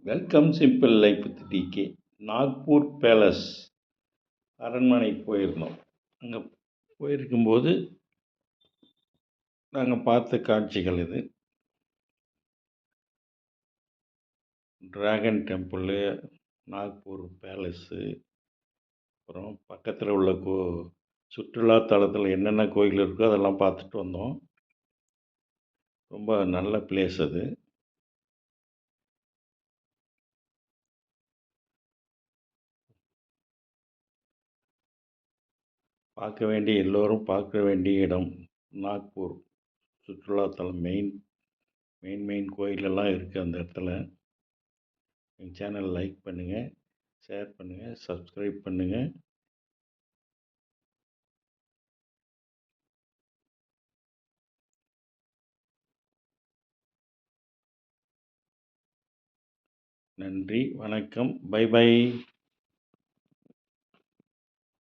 Welcome simple life with DK. Nagpur palace அரண்மனை போயிருந்தோம். அங்கே போயிருக்கும்போது நாங்கள் பார்த்த காட்சிகள் இது. டிராகன் டெம்பிள், நாக்பூர் பேலஸ்ஸு, அப்புறம் பக்கத்தில் உள்ள சுற்றுலா தலத்தில் என்னென்ன கோயில் இருக்கோ அதெல்லாம் பார்த்துட்டு வந்தோம். ரொம்ப நல்ல பிளேஸ் அது. எல்லோரும் பார்க்க வேண்டிய இடம் நாக்பூர் சுற்றுலாத்தலம். மெயின் கோயிலெல்லாம் இருக்குது அந்த இடத்துல. எங்கள் சேனல் லைக் பண்ணுங்கள், ஷேர் பண்ணுங்கள், சப்ஸ்கிரைப் பண்ணுங்கள். நன்றி, வணக்கம், பை பை.